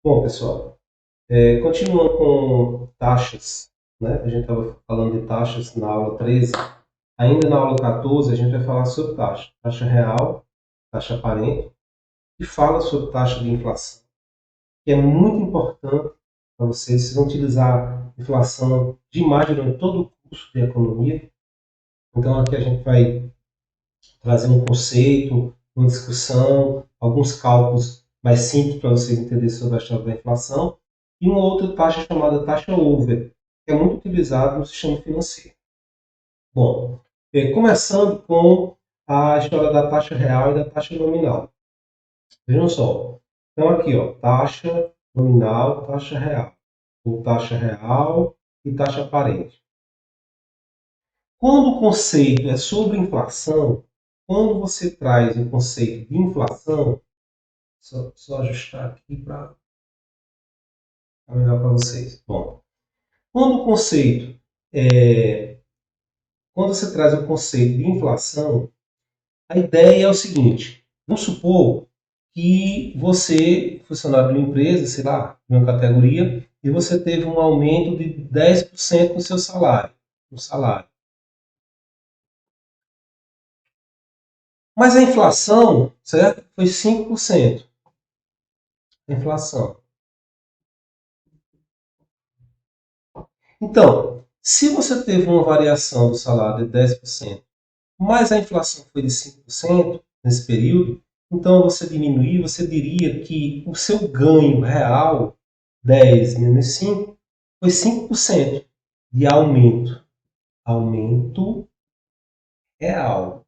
Bom, pessoal, continuando com taxas, né? A gente estava falando de taxas na aula 13. Ainda na aula 14, a gente vai falar sobre taxa. Taxa real, taxa aparente, e fala sobre taxa de inflação, que é muito importante para vocês. Vocês vão utilizar inflação demais durante todo o curso de economia. Então, aqui a gente vai trazer um conceito, uma discussão, alguns cálculos mais simples para vocês entenderem sobre a história da inflação, e uma outra taxa chamada taxa over, que é muito utilizada no sistema financeiro. Bom, começando com a história da taxa real e da taxa nominal. Vejam só, então aqui, ó, taxa nominal, taxa real, ou taxa real e taxa aparente. Quando o conceito é sobre inflação, quando você traz o conceito de inflação, só ajustar aqui para ficar melhor para vocês. Bom, quando o conceito quando você traz o conceito de inflação, a ideia é o seguinte: vamos supor que você, funcionário de uma empresa, sei lá, de uma categoria, e você teve um aumento de 10% no seu salário, no salário. Mas a inflação, certo? Foi 5%. A inflação. Então, se você teve uma variação do salário de 10%, mas a inflação foi de 5% nesse período, então você diminuir, você diria que o seu ganho real, 10 menos 5, foi 5% de aumento. Aumento real.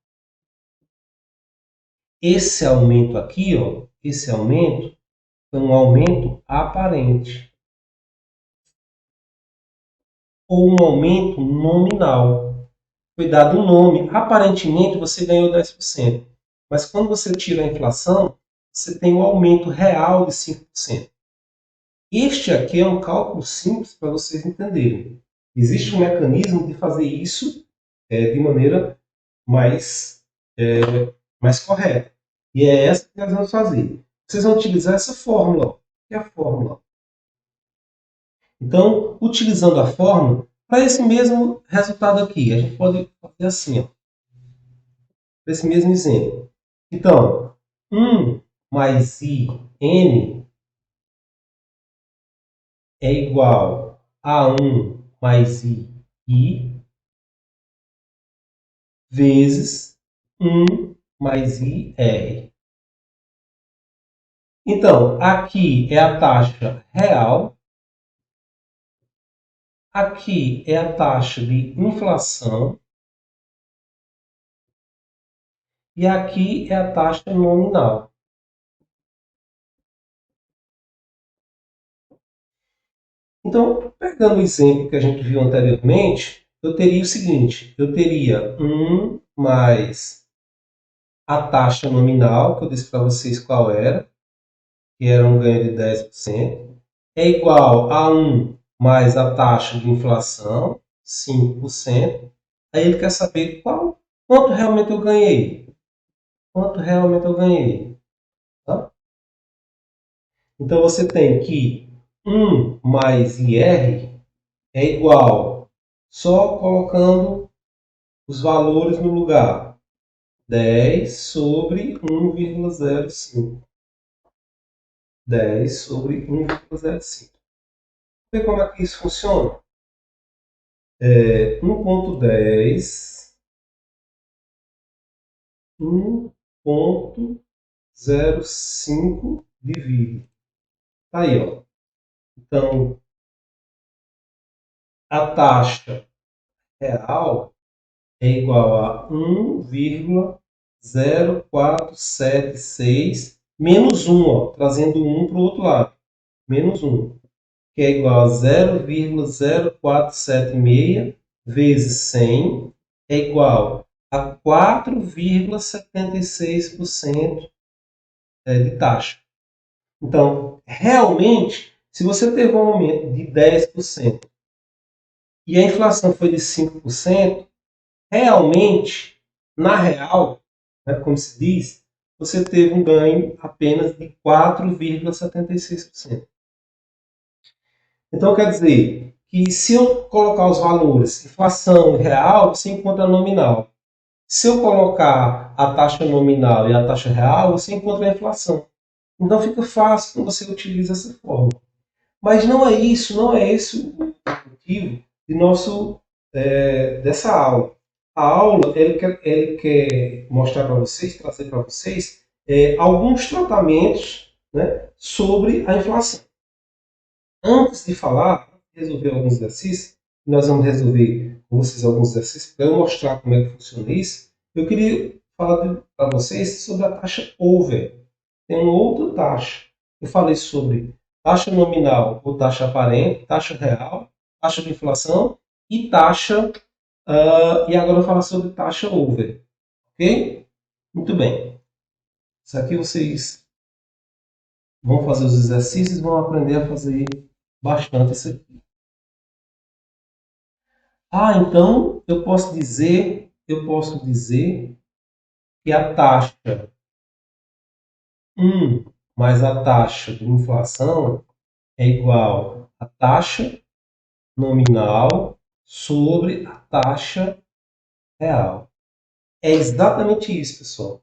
Esse aumento aqui, ó, esse aumento foi um aumento aparente. Ou um aumento nominal. Foi dado um nome. Aparentemente você ganhou 10%. Mas quando você tira a inflação, você tem um aumento real de 5%. Este aqui é um cálculo simples para vocês entenderem. Existe um mecanismo de fazer isso de maneira mais, mais correta. E é essa que nós vamos fazer. Vocês vão utilizar essa fórmula. Que é a fórmula. Então, utilizando a fórmula, para esse mesmo resultado aqui, a gente pode fazer assim, ó, para esse mesmo exemplo. Então, 1 mais IN é igual a 1 mais I vezes 1 mais IR. Então, aqui é a taxa real, aqui é a taxa de inflação e aqui é a taxa nominal. Então, pegando o exemplo que a gente viu anteriormente, eu teria o seguinte: eu teria 1 mais a taxa nominal, que eu disse para vocês qual era, que era um ganho de 10%, é igual a 1 mais a taxa de inflação, 5%. Aí ele quer saber quanto realmente eu ganhei. Quanto realmente eu ganhei. Tá? Então você tem que 1 mais IR é igual, só colocando os valores no lugar, 10 sobre 1,05. 10 sobre 1,05. Vamos ver como é que isso funciona? 1,10, 1,05 divide. Tá aí, ó. Então, a taxa real é igual a 1,0476 menos 1, ó, trazendo 1 para o outro lado. Menos 1, que é igual a 0,0476 vezes 100, é igual a 4,76% de taxa. Então, realmente, se você teve um aumento de 10% e a inflação foi de 5%, realmente, na real, né, como se diz, você teve um ganho apenas de 4,76%. Então, quer dizer que se eu colocar os valores inflação e real, você encontra a nominal. Se eu colocar a taxa nominal e a taxa real, você encontra a inflação. Então fica fácil quando você utiliza essa forma. Mas não é isso, não é esse o motivo dessa aula. A aula ele quer mostrar para vocês, trazer para vocês alguns tratamentos, né, sobre a inflação. Antes de falar, resolver alguns exercícios, nós vamos resolver com vocês alguns exercícios para eu mostrar como é que funciona isso. Eu queria falar para vocês sobre a taxa over. Tem uma outra taxa. Eu falei sobre taxa nominal ou taxa aparente, taxa real, taxa de inflação e taxa. E agora eu vou falar sobre taxa over. Ok? Muito bem. Isso aqui vocês vão fazer os exercícios e vão aprender a fazer bastante isso aqui. Então eu posso dizer que a taxa 1 mais a taxa de inflação é igual à taxa nominal sobre a taxa real. É exatamente isso, pessoal.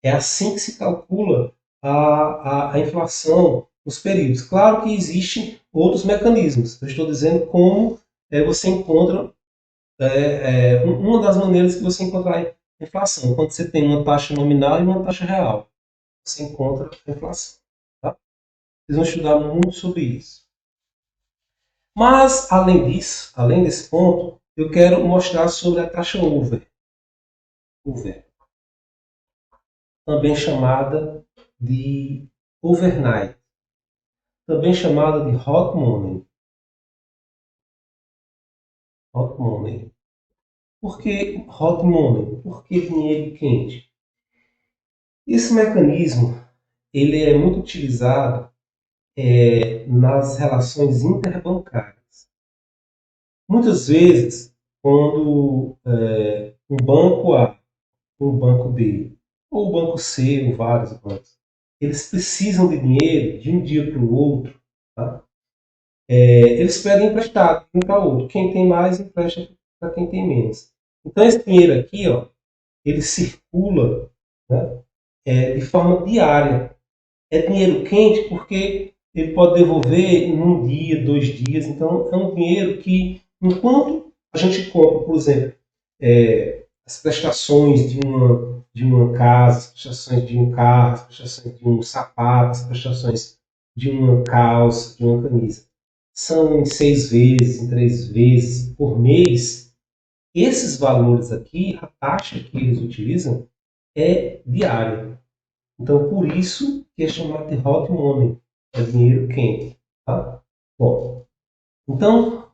É assim que se calcula a inflação nos períodos. Claro que existem outros mecanismos. Eu estou dizendo como você encontra uma das maneiras que você encontrar a inflação. Quando você tem uma taxa nominal e uma taxa real, você encontra a inflação. Tá? Vocês vão estudar muito sobre isso. Mas, além disso, além desse ponto, eu quero mostrar sobre a taxa over. Over, também chamada de overnight, também chamada de hot money. Hot money. Por que hot money? Por que dinheiro quente? Esse mecanismo ele é muito utilizado nas relações interbancárias. Muitas vezes, quando um banco A, um banco B, ou o banco C, ou vários bancos, eles precisam de dinheiro de um dia para o outro, tá? Eles pedem emprestado de um para o outro. Quem tem mais empresta para quem tem menos. Então esse dinheiro aqui, ó, ele circula, né, de forma diária. É dinheiro quente porque ele pode devolver em um dia, 2 dias. Então é um dinheiro que, enquanto a gente compra, por exemplo, as prestações de uma casa, as prestações de um carro, as prestações de um sapato, as prestações de uma calça, de uma camisa, são em 6 vezes, em 3 vezes por mês. Esses valores aqui, a taxa que eles utilizam é diária. Então, por isso que é chamado de hot money, é dinheiro quente. Tá? Bom, então,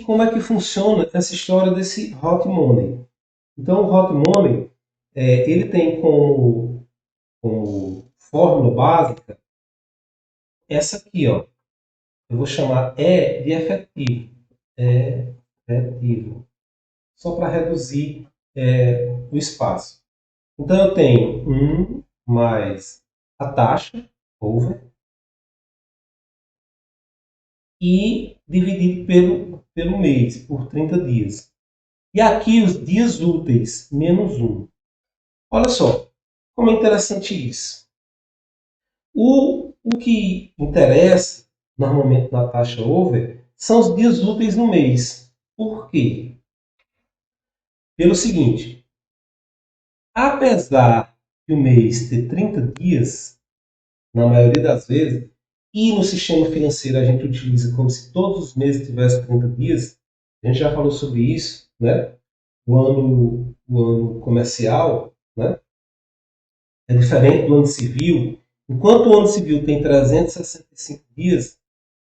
como é que funciona essa história desse hot money? Então, o hot money, ele tem como fórmula básica essa aqui, ó. Eu vou chamar E de efetivo. Efetivo. Só para reduzir o espaço. Então, eu tenho 1 mais a taxa, over, e dividido pelo mês, por 30 dias. E aqui os dias úteis, menos 1. Olha só, como é interessante isso. O que interessa, normalmente na taxa over, são os dias úteis no mês. Por quê? Pelo seguinte, apesar de o mês ter 30 dias, na maioria das vezes, e no sistema financeiro a gente utiliza como se todos os meses tivessem 30 dias, a gente já falou sobre isso, né? O ano comercial, né, é diferente do ano civil. Enquanto o ano civil tem 365 dias,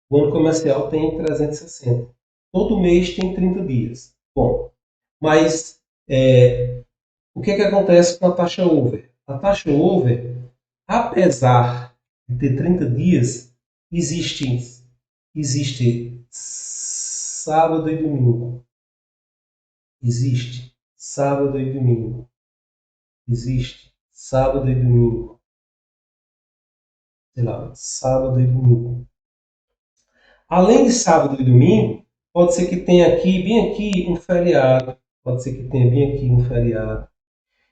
o ano comercial tem 360. Todo mês tem 30 dias. Bom, mas o que acontece com a taxa over? A taxa over, apesar de ter 30 dias, existe sábado e domingo. Existe sábado e domingo. Existe sábado e domingo. Sei lá, sábado e domingo. Além de sábado e domingo, pode ser que tenha aqui, bem aqui, um feriado. Pode ser que tenha bem aqui um feriado.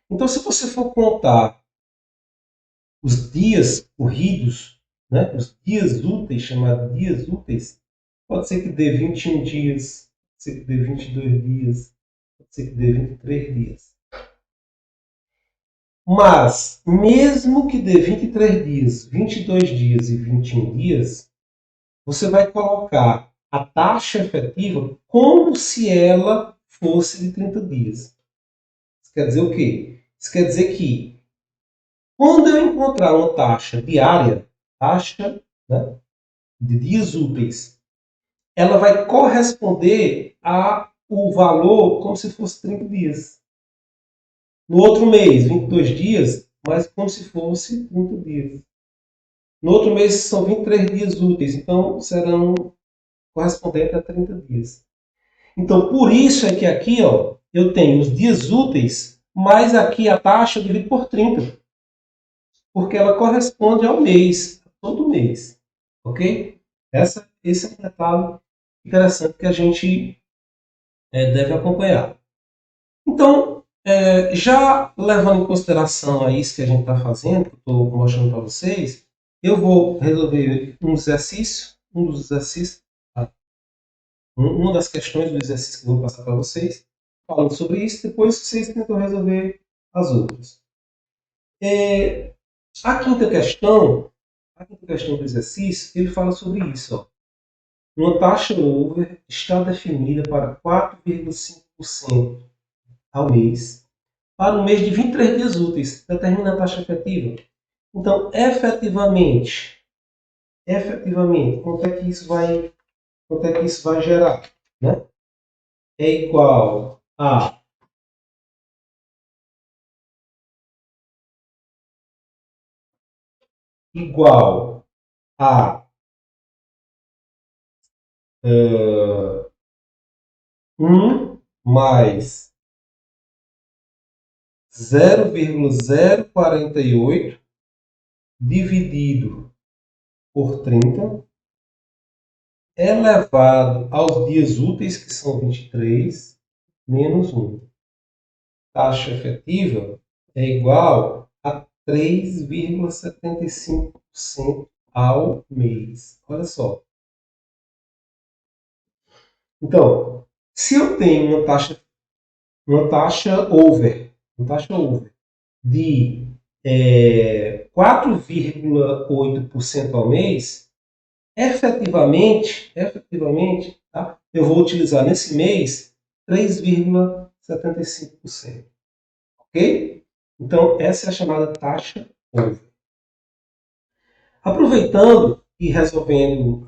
Então, se você for contar os dias corridos, né, os dias úteis, chamados dias úteis, pode ser que dê 21 dias, pode ser que dê 22 dias, pode ser que dê 23 dias. Mas, mesmo que dê 23 dias, 22 dias e 21 dias, você vai colocar a taxa efetiva como se ela fosse de 30 dias. Isso quer dizer o quê? Isso quer dizer que quando eu encontrar uma taxa diária, taxa, né, de dias úteis, ela vai corresponder ao valor como se fosse 30 dias. No outro mês, 22 dias, mas como se fosse 30 dias. No outro mês são 23 dias úteis, então serão correspondentes a 30 dias. Então, por isso é que aqui ó, eu tenho os dias úteis, mais aqui a taxa eu divido por 30. Porque ela corresponde ao mês, a todo mês. Ok? Esse é um detalhe interessante que a gente deve acompanhar. Então, já levando em consideração a isso que a gente está fazendo, que eu estou mostrando para vocês, eu vou resolver um dos exercícios, tá? Uma das questões do exercício que eu vou passar para vocês, falando sobre isso, depois vocês tentam resolver as outras. A quinta questão do exercício, ele fala sobre isso. Ó. Uma taxa over está definida para 4,5% ao mês para um mês de 23 dias úteis. Determina a taxa efetiva. Então, efetivamente, quanto é que isso vai gerar? Né? É igual a igual a 1 mais 0,048 dividido por 30 elevado aos dias úteis, que são 23, menos 1. Taxa efetiva é igual a 3,75% ao mês. Olha só. Então, se eu tenho uma taxa over de 4,8% ao mês, efetivamente, tá? Eu vou utilizar nesse mês 3,75%. Ok? Então, essa é a chamada taxa over. Aproveitando e resolvendo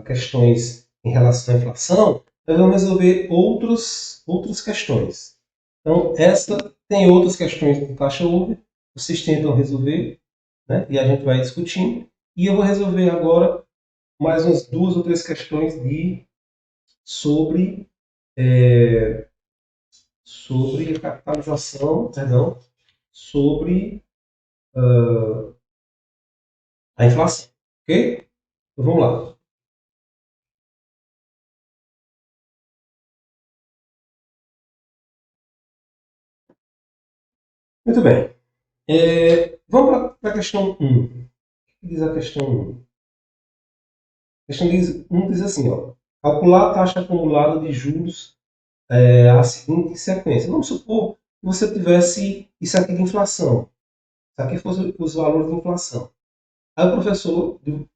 questões em relação à inflação, nós vamos resolver outras questões. Então, essa tem outras questões de taxa over, vocês tentam resolver, né? E a gente vai discutindo. E eu vou resolver agora mais umas 2 ou 3 questões sobre a capitalização, perdão, sobre a inflação. Ok? Então vamos lá. Muito bem. Vamos para a questão 1. O que diz a questão 1? A questão 1 diz assim, ó, calcular a taxa acumulada de juros a seguinte sequência. Vamos supor que você tivesse isso aqui de inflação. Isso aqui fosse os valores de inflação. Aí o professor de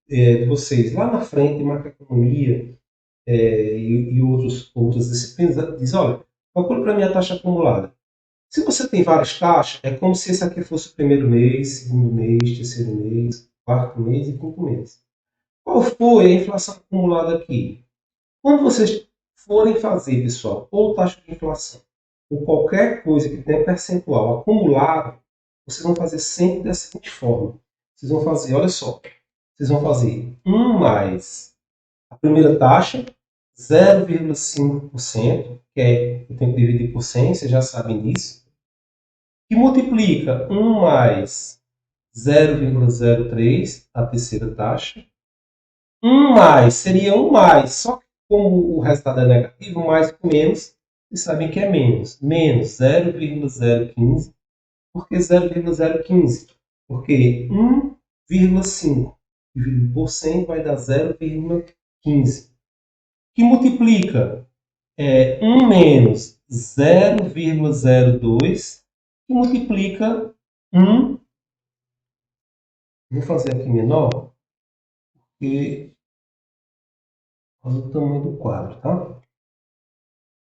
vocês, lá na frente, em macroeconomia e outras disciplinas, diz, olha, calcule para mim a taxa acumulada. Se você tem várias taxas, é como se esse aqui fosse o primeiro mês, segundo mês, terceiro mês, quarto mês e quinto mês. Qual foi a inflação acumulada aqui? Quando vocês forem fazer, pessoal, ou taxa de inflação, ou qualquer coisa que tenha percentual acumulado, vocês vão fazer sempre da seguinte forma. Vocês vão fazer, olha só, vocês vão fazer 1 mais a primeira taxa, 0,5%, que eu tenho que dividir por 100, vocês já sabem disso, que multiplica 1 mais 0,03, a terceira taxa, 1 mais seria 1 mais, só que como o resultado é negativo, mais com menos, vocês sabem que é menos. Menos 0,015. Por que 0,015? Porque 1,5 dividido por 100 vai dar 0,15. Que multiplica 1 menos 0,02, que multiplica 1. Vou fazer aqui menor, porque olha o tamanho do quadro, tá?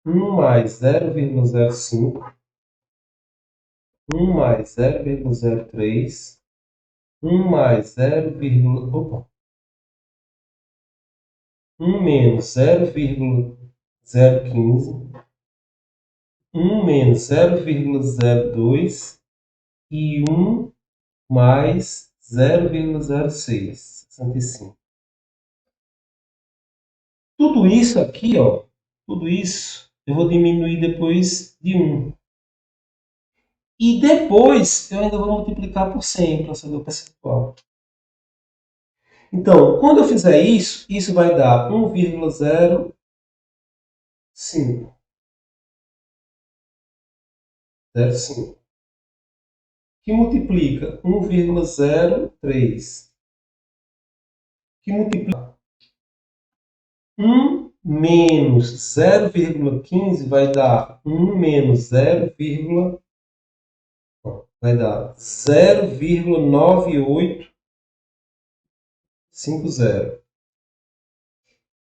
1 mais 0,05, 1 mais 0,03, 1 mais 0, opa, 1 menos 0,015, 1 menos 0,02 e 1 mais 0,06, 65. Tudo isso aqui, ó, tudo isso eu vou diminuir depois de 1. E depois eu ainda vou multiplicar por 100 para saber o percentual. Então, quando eu fizer isso, isso vai dar 1,05. 0,5. Que multiplica 1,03. Que multiplica 1 menos 0,15 vai dar 1 menos 0, vai dar 0,9850.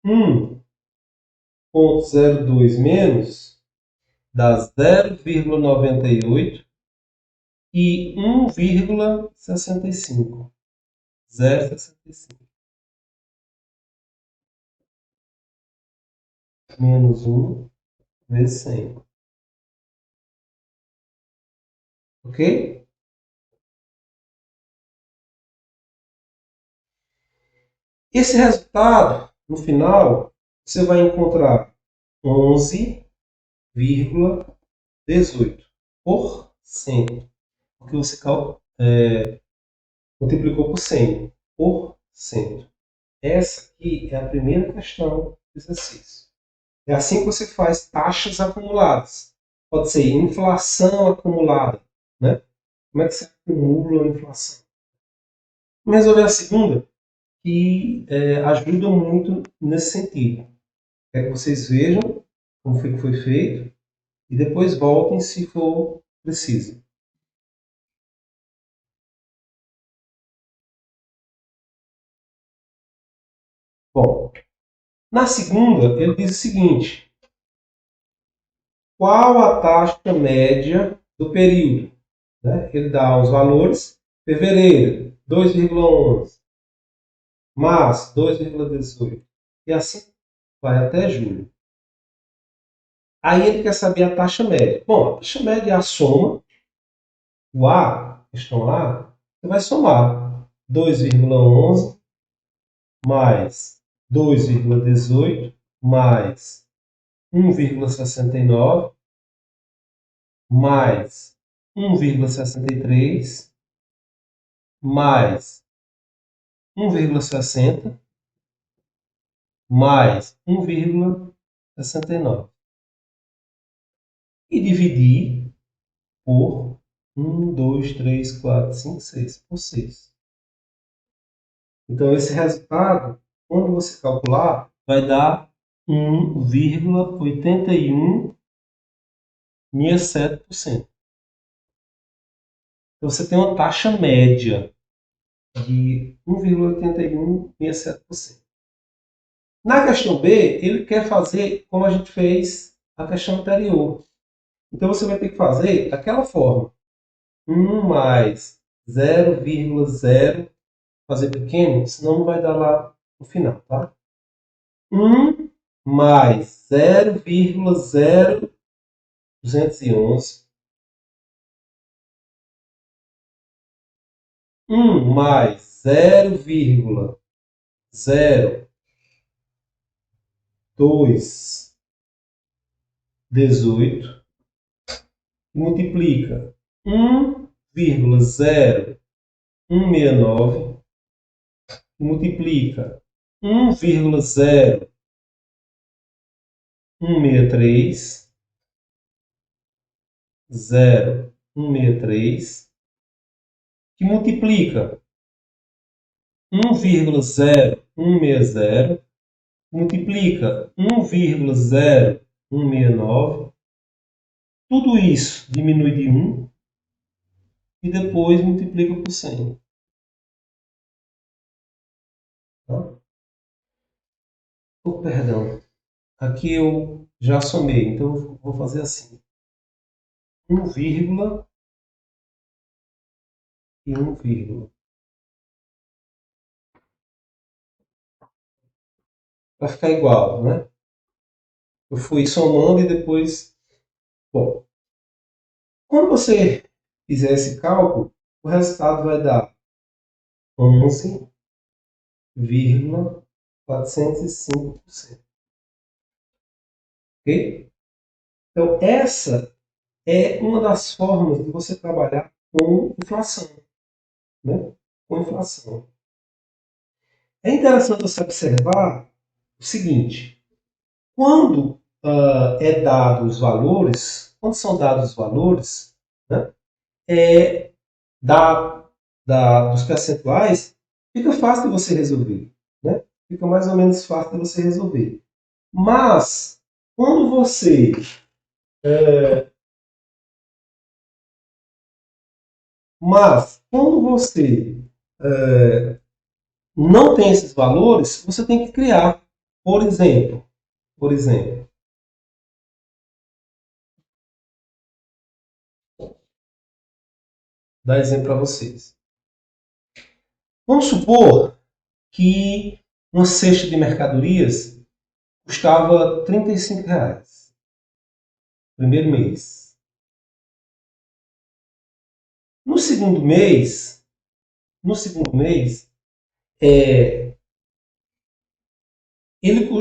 1,02 menos dá 0,98 e 1,65. 0,65. Menos 1 vezes 100. Ok? Esse resultado, no final, você vai encontrar 11,18%. Porque você multiplicou por 100. Por cento. Essa aqui é a primeira questão do exercício. É assim que você faz taxas acumuladas. Pode ser inflação acumulada, né? Como é que você acumula a inflação? Vamos resolver a segunda, que ajuda muito nesse sentido. Quero que vocês vejam como foi feito e depois voltem se for preciso. Bom, na segunda, ele diz o seguinte: qual a taxa média do período? Né? Ele dá os valores. Fevereiro, 2,11. Março, 2,18. E assim vai até julho. Aí ele quer saber a taxa média. Bom, a taxa média é a soma. O A, questão lá, você vai somar 2,11 mais 2,18 mais 1,69 mais 1,63 mais 1,60 mais 1,69 e dividir por 1, 2, 3, 4, 5, 6 por 6. Então, esse resultado, quando você calcular, vai dar 1,8167%. Então, você tem uma taxa média de 1,8167%. Na questão B, ele quer fazer como a gente fez a questão anterior. Então, você vai ter que fazer daquela forma. 1 mais 0,0, fazer pequeno, senão não vai dar lá no final, tá? 1 mais 0,0211. 1 mais 0,0218 multiplica 1,0169 multiplica 1,0163, 0,163, que multiplica 1,0160, multiplica 1,0169, tudo isso diminui de 1 e depois multiplica por 100. Tá? Oh, perdão, aqui eu já somei, então eu vou fazer assim. 1 vírgula e 1 vírgula. Vai ficar igual, né? Eu fui somando e depois... Bom, quando você fizer esse cálculo, o resultado vai dar 11,405%. Ok? Então, essa é uma das formas de você trabalhar com inflação. Né? Com inflação. É interessante você observar o seguinte: quando é dado os valores, quando são dados os valores, né, dos percentuais, fica fácil de você resolver. Né? Fica mais ou menos fácil de você resolver. Mas, quando você não tem esses valores, você tem que criar. Por exemplo, dar exemplo para vocês. Vamos supor que uma cesta de mercadorias custava R$ 35 primeiro mês. No segundo mês,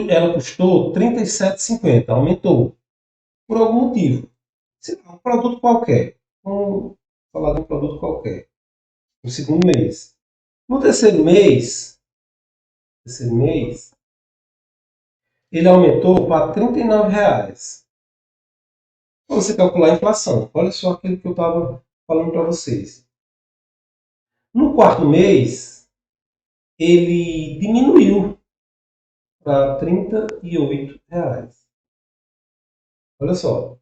ela custou R$ 37,50, aumentou por algum motivo. Um produto qualquer. Vamos falar de um produto qualquer. No segundo mês. No terceiro mês, ele aumentou para R$ 39,00. Para você calcular a inflação. Olha só aquilo que eu estava falando para vocês. No quarto mês, ele diminuiu para R$ 38,00. Olha só.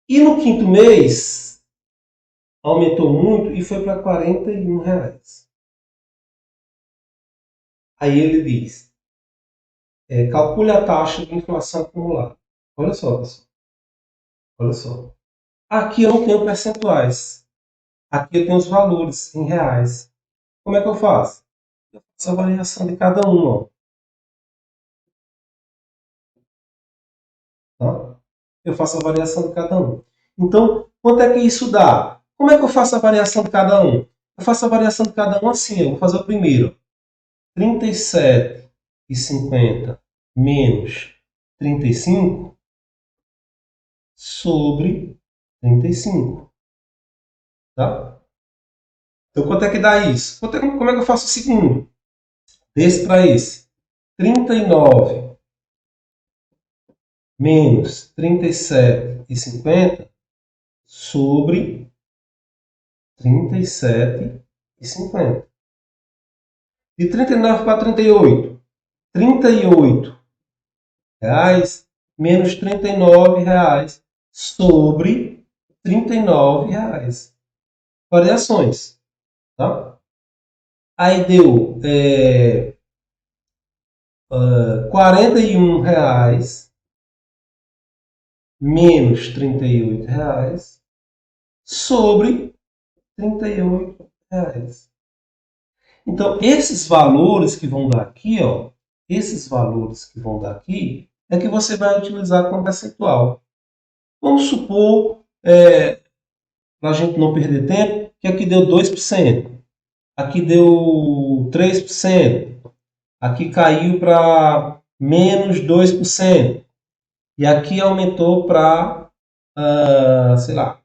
E no quinto mês, aumentou muito e foi para R$ 41,00. Aí ele diz, calcule a taxa de inflação acumulada. Olha só, pessoal. Olha só. Aqui eu não tenho percentuais. Aqui eu tenho os valores em reais. Como é que eu faço? Eu faço a variação de cada um. Ó. Tá? Eu faço a variação de cada um. Então, quanto é que isso dá? Como é que eu faço a variação de cada um? Eu faço a variação de cada um assim. Eu vou fazer o primeiro. 37,50 menos 35 sobre 35. Tá? Então, quanto é que dá isso? Como é que eu faço o segundo? Desse para esse. 39 menos 37,50 sobre 37,50. De 39 para 38. 38 reais menos 39 reais sobre 39 reais. Variações. Tá? Aí deu R$ 41,00 menos R$ 38,00 sobre R$ 38,00. Então, esses valores que vão dar aqui, ó, esses valores que vão dar aqui, é que você vai utilizar como percentual. Vamos supor, para a gente não perder tempo, que aqui deu 2%, aqui deu 3%, aqui caiu para menos 2%, e aqui aumentou para, sei lá,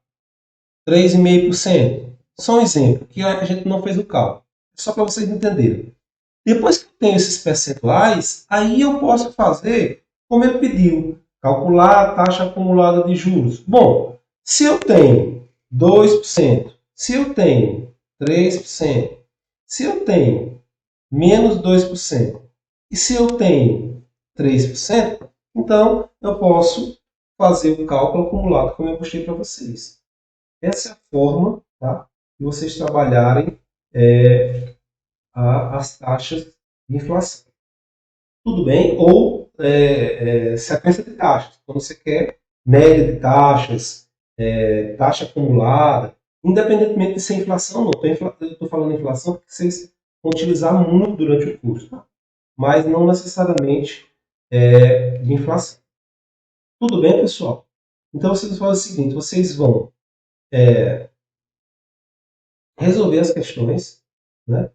3,5%. Só um exemplo, que a gente não fez o cálculo. Só para vocês entenderem. Depois que eu tenho esses percentuais, aí eu posso fazer como ele pediu, calcular a taxa acumulada de juros. Bom, se eu tenho 2%, se eu tenho 3%, se eu tenho menos 2%, e se eu tenho 3%, então eu posso fazer o cálculo acumulado como eu mostrei para vocês. Essa é a forma, tá, de vocês trabalharem as taxas de inflação. Tudo bem? Ou sequência de taxas. Quando você quer média de taxas, taxa acumulada, independentemente de ser inflação ou não. Eu estou falando inflação porque vocês vão utilizar muito durante o curso, tá? Mas não necessariamente de inflação. Tudo bem, pessoal? Então vocês vão fazer o seguinte, vocês vão resolver as questões, né?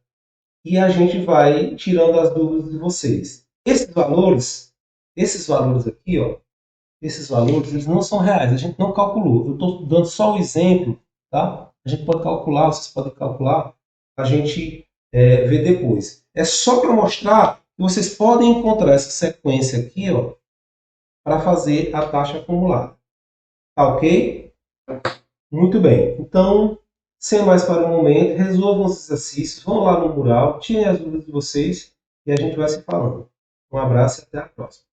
E a gente vai tirando as dúvidas de vocês. Esses valores aqui, ó, esses valores, eles não são reais, a gente não calculou. Eu estou dando só o exemplo, tá? A gente pode calcular, vocês podem calcular, a gente vê depois. É só para mostrar que vocês podem encontrar essa sequência aqui, ó, para fazer a taxa acumulada. Tá ok? Muito bem. Então, sem mais para o momento, resolvam os exercícios, vão lá no mural, tirem as dúvidas de vocês e a gente vai se falando. Um abraço e até a próxima.